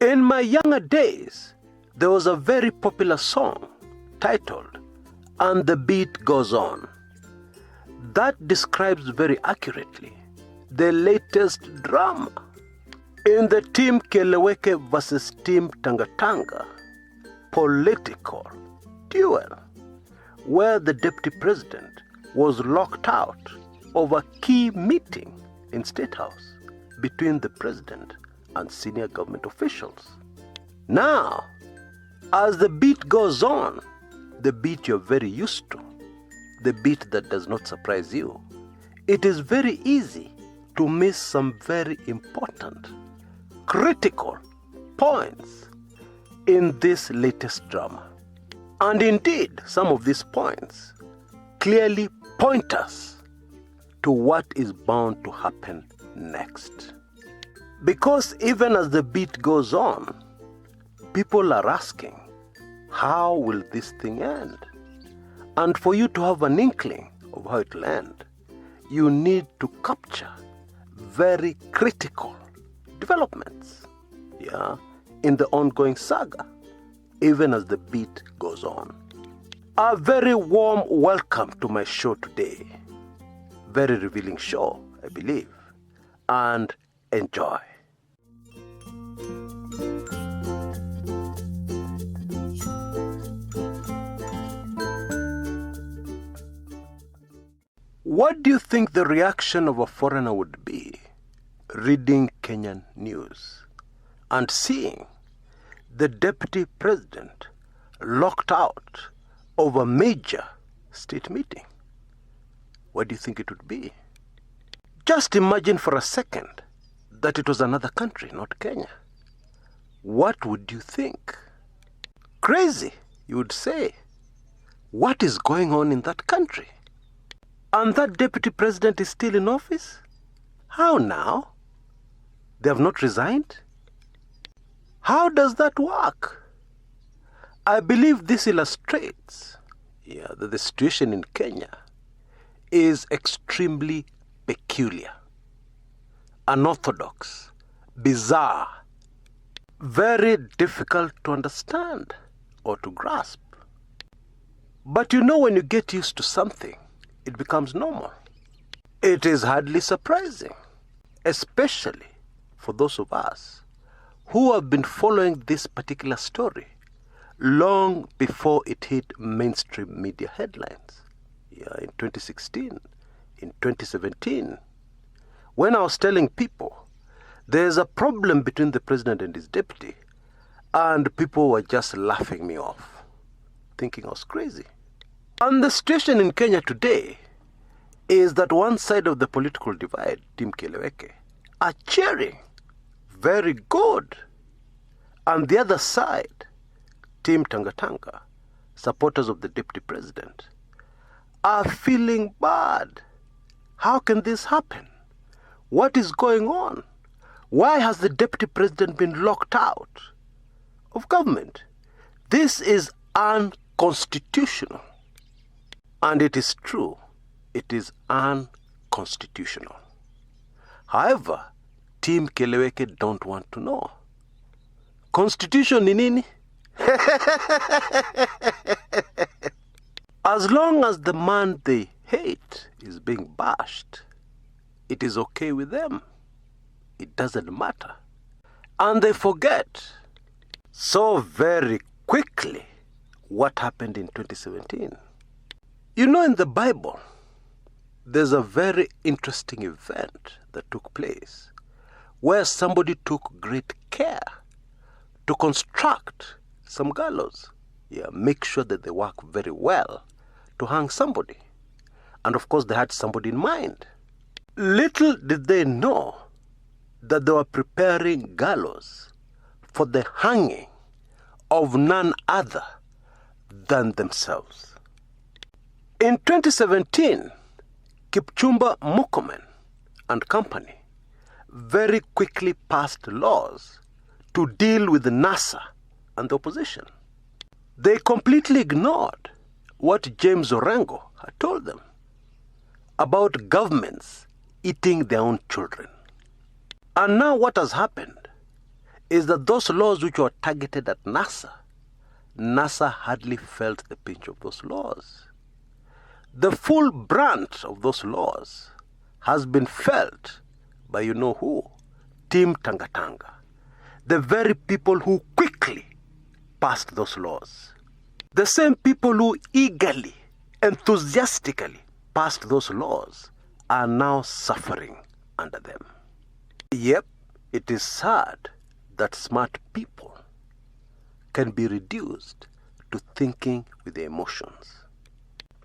In my younger days, there was a very popular song titled, "And the Beat Goes On." That describes very accurately the latest drama in the Team Keleweke versus Team Tangatanga political duel, where the deputy president was locked out of a key meeting in State House between the president and senior government officials. Now, as the beat goes on, the beat you're very used to, the beat that does not surprise you, it is very easy to miss some very important, critical points in this latest drama. And indeed, some of these points clearly point us to what is bound to happen next. Because even as the beat goes on, people are asking, how will this thing end? And for you to have an inkling of how it will end, you need to capture very critical developments in the ongoing saga, even as the beat goes on. A very warm welcome to my show today. Very revealing show, I believe. And enjoy. What do you think the reaction of a foreigner would be reading Kenyan news and seeing the deputy president locked out of a major state meeting? What do you think it would be? Just imagine for a second that it was another country, not Kenya. What would you think? Crazy, you would say. What is going on in that country? And that deputy president is still in office? How now? They have not resigned? How does that work? I believe this illustrates that the situation in Kenya is extremely peculiar, unorthodox, bizarre, very difficult to understand or to grasp. But when you get used to something, it becomes normal. It is hardly surprising, especially for those of us who have been following this particular story long before it hit mainstream media headlines. In 2016, in 2017, when I was telling people there's a problem between the president and his deputy, and people were just laughing me off, thinking I was crazy. And the situation in Kenya today is that one side of the political divide, Team Keleweke, are cheering, very good. And the other side, Team Tangatanga, supporters of the deputy president, are feeling bad. How can this happen? What is going on? Why has the deputy president been locked out of government? This is unconstitutional. And it is true, it is unconstitutional. However, Team Keleweke don't want to know. Constitution ni nini? As long as the man they hate is being bashed, it is okay with them. It doesn't matter. And they forget so very quickly what happened in 2017. In the Bible, there's a very interesting event that took place where somebody took great care to construct some gallows. Make sure that they work very well to hang somebody. And of course, they had somebody in mind. Little did they know that they were preparing gallows for the hanging of none other than themselves. In 2017, Kipchumba Murkomen and company very quickly passed laws to deal with NASA and the opposition. They completely ignored what James Orengo had told them about governments eating their own children. And now what has happened is that those laws which were targeted at NASA hardly felt the pinch of those laws. The full brunt of those laws has been felt by you know who? Team Tangatanga. The very people who quickly passed those laws. The same people who eagerly, enthusiastically passed those laws are now suffering under them. Yep, it is sad that smart people can be reduced to thinking with their emotions.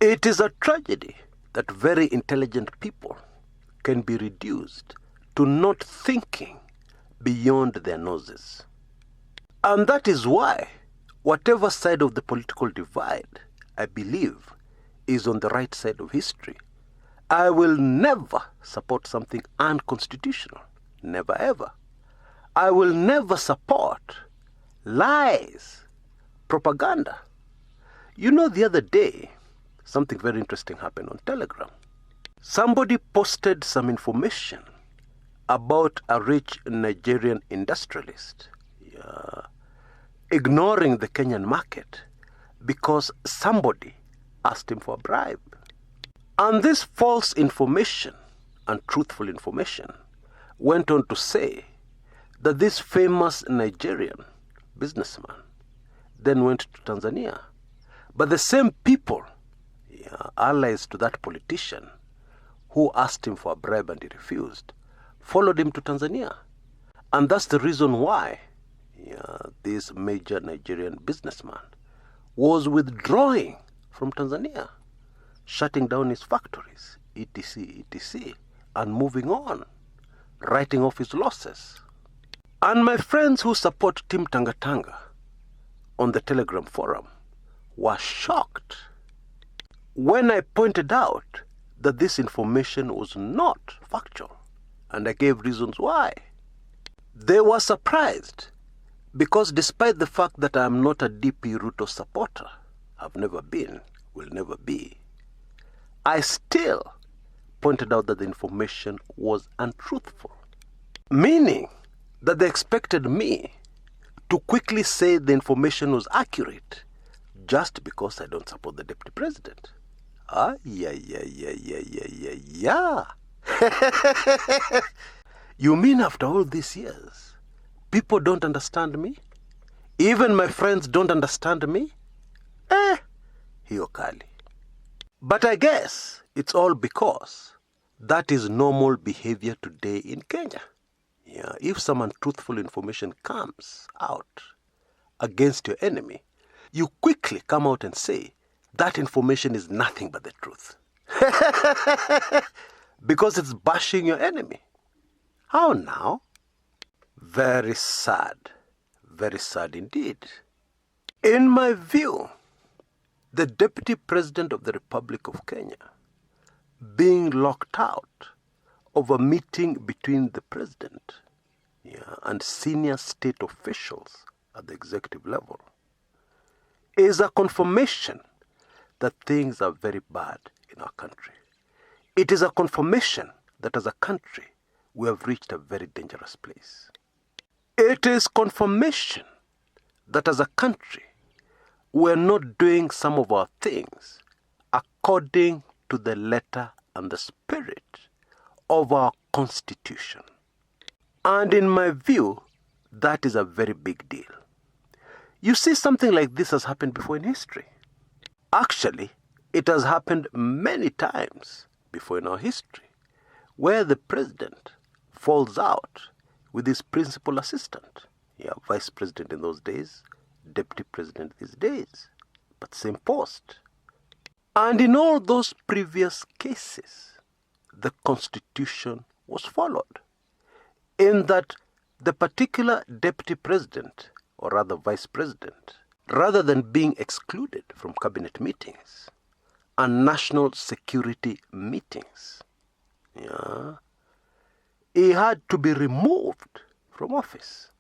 It is a tragedy that very intelligent people can be reduced to not thinking beyond their noses. And that is why, whatever side of the political divide I believe is on the right side of history, I will never support something unconstitutional. Never ever. I will never support lies, propaganda. You know, the other day, something very interesting happened on Telegram. Somebody posted some information about a rich Nigerian industrialist ignoring the Kenyan market because somebody asked him for a bribe. And this false information and truthful information went on to say that this famous Nigerian businessman then went to Tanzania. But the same people, allies to that politician who asked him for a bribe and he refused, followed him to Tanzania. And that's the reason why this major Nigerian businessman was withdrawing from Tanzania, shutting down his factories, etc., and moving on, writing off his losses. And my friends who support Team Tangatanga on the Telegram forum were shocked when I pointed out that this information was not factual, and I gave reasons why. They were surprised because despite the fact that I am not a DP Ruto supporter, I've never been, will never be, I still pointed out that the information was untruthful. Meaning that they expected me to quickly say the information was accurate just because I don't support the deputy president. Yeah. You mean after all these years, people don't understand me? Even my friends don't understand me? Hiyo kali. But I guess it's all because that is normal behavior today in Kenya. If some untruthful information comes out against your enemy, you quickly come out and say that information is nothing but the truth. Because it's bashing your enemy. How now? Very sad indeed. In my view, the Deputy President of the Republic of Kenya being locked out of a meeting between the President and senior state officials at the executive level is a confirmation that things are very bad in our country. It is a confirmation that as a country we have reached a very dangerous place. It is confirmation that as a country we are not doing some of our things according to the letter and the spirit of our constitution. And in my view, that is a very big deal. You see, something like this has happened before in history. Actually, it has happened many times before in our history, where the president falls out with his principal assistant. Vice president in those days, deputy president these days, but same post. And in all those previous cases, the constitution was followed, in that the particular deputy president, or rather vice president, rather than being excluded from cabinet meetings and national security meetings, he had to be removed from office.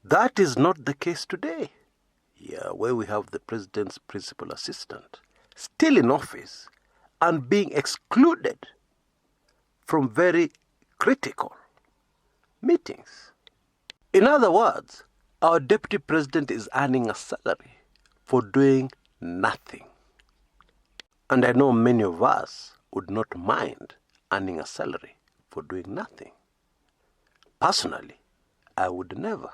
That is not the case today, where we have the president's principal assistant still in office and being excluded from very critical meetings. In other words, our deputy president is earning a salary for doing nothing. And I know many of us would not mind earning a salary for doing nothing. Personally, I would never.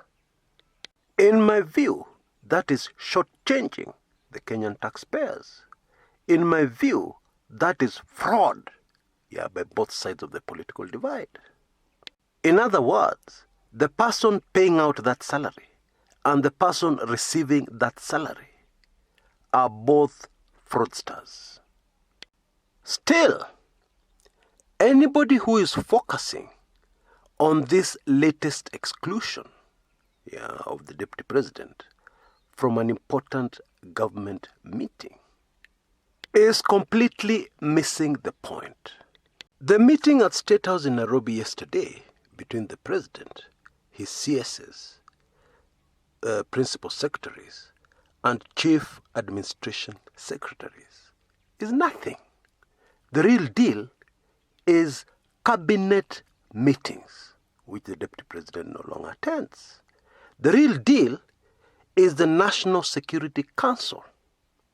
In my view, that is shortchanging the Kenyan taxpayers. In my view, that is fraud, by both sides of the political divide. In other words, the person paying out that salary and the person receiving that salary are both fraudsters. Still, anybody who is focusing on this latest exclusion of the deputy president from an important government meeting is completely missing the point. The meeting at State House in Nairobi yesterday between the president, his CSs, principal secretaries, and chief administration secretaries is nothing. The real deal is cabinet meetings, which the deputy president no longer attends. The real deal is the National Security Council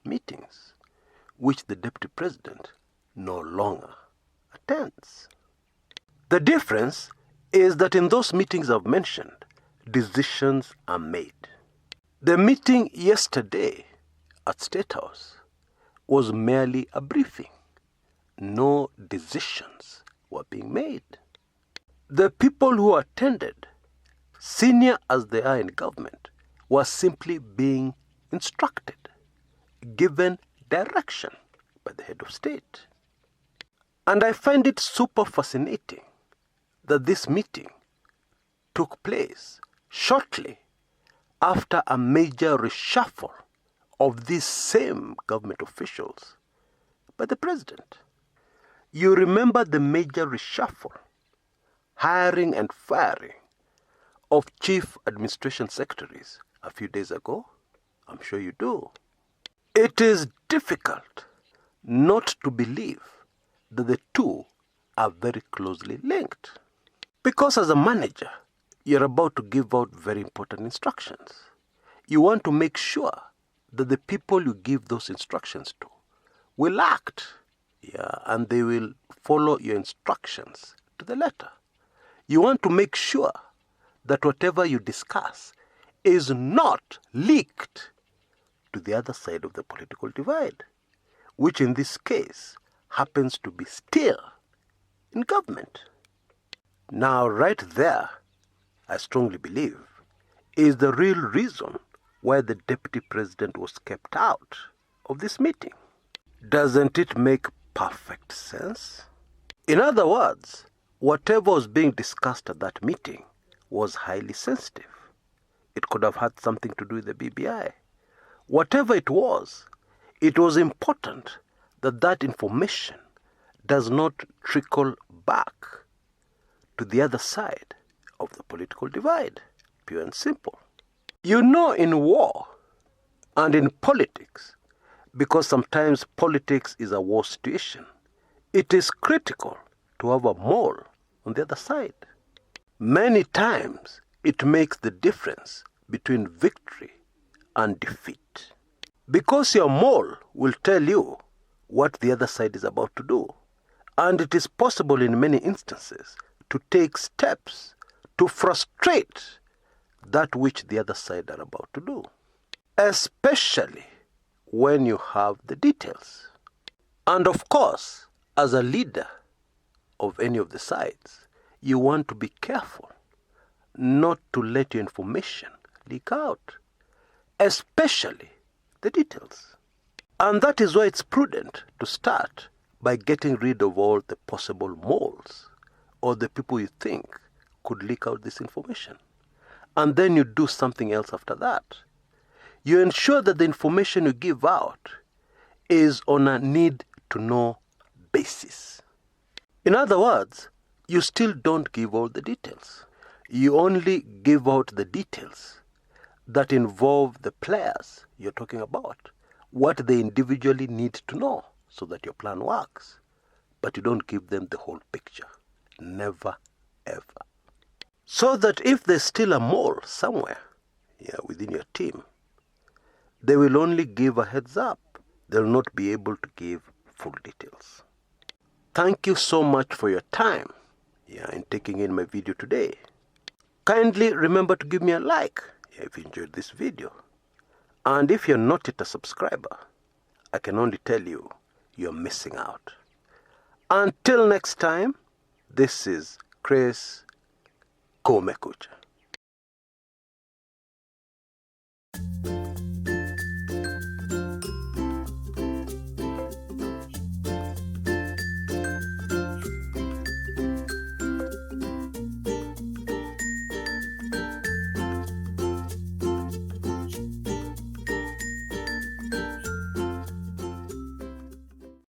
meetings, which the deputy president no longer attends. The difference is that in those meetings I've mentioned, decisions are made. The meeting yesterday at State House was merely a briefing. No decisions were being made. The people who attended, senior as they are in government, were simply being instructed, given direction by the head of state. And I find it super fascinating that this meeting took place shortly after a major reshuffle of these same government officials by the president. You remember the major reshuffle, hiring and firing of chief administration secretaries a few days ago? I'm sure you do. It is difficult not to believe that the two are very closely linked. Because as a manager, you're about to give out very important instructions. You want to make sure that the people you give those instructions to will act, and they will follow your instructions to the letter. You want to make sure that whatever you discuss is not leaked to the other side of the political divide, which in this case happens to be still in government. Now, right there, I strongly believe, is the real reason why the deputy president was kept out of this meeting. Doesn't it make perfect sense? In other words, whatever was being discussed at that meeting was highly sensitive. It could have had something to do with the BBI. Whatever it was important that that information does not trickle back to the other side of the political divide, pure and simple. You know, in war and in politics, because sometimes politics is a war situation, it is critical to have a mole on the other side. Many times, it makes the difference between victory and defeat. Because your mole will tell you what the other side is about to do. And it is possible in many instances to take steps to frustrate that which the other side are about to do. Especially when you have the details. And of course, as a leader of any of the sides, you want to be careful not to let your information leak out, especially the details. And that is why it's prudent to start by getting rid of all the possible moles or the people you think could leak out this information. And then you do something else after that. You ensure that the information you give out is on a need-to-know basis. In other words, you still don't give all the details. You only give out the details that involve the players you're talking about, what they individually need to know so that your plan works. But you don't give them the whole picture. Never, ever. So that if there's still a mole somewhere within your team, they will only give a heads up. They'll not be able to give full details. Thank you so much for your time in taking in my video today. Kindly remember to give me a like if you enjoyed this video. And if you're not yet a subscriber, I can only tell you, you're missing out. Until next time, this is Chris Kumekucha.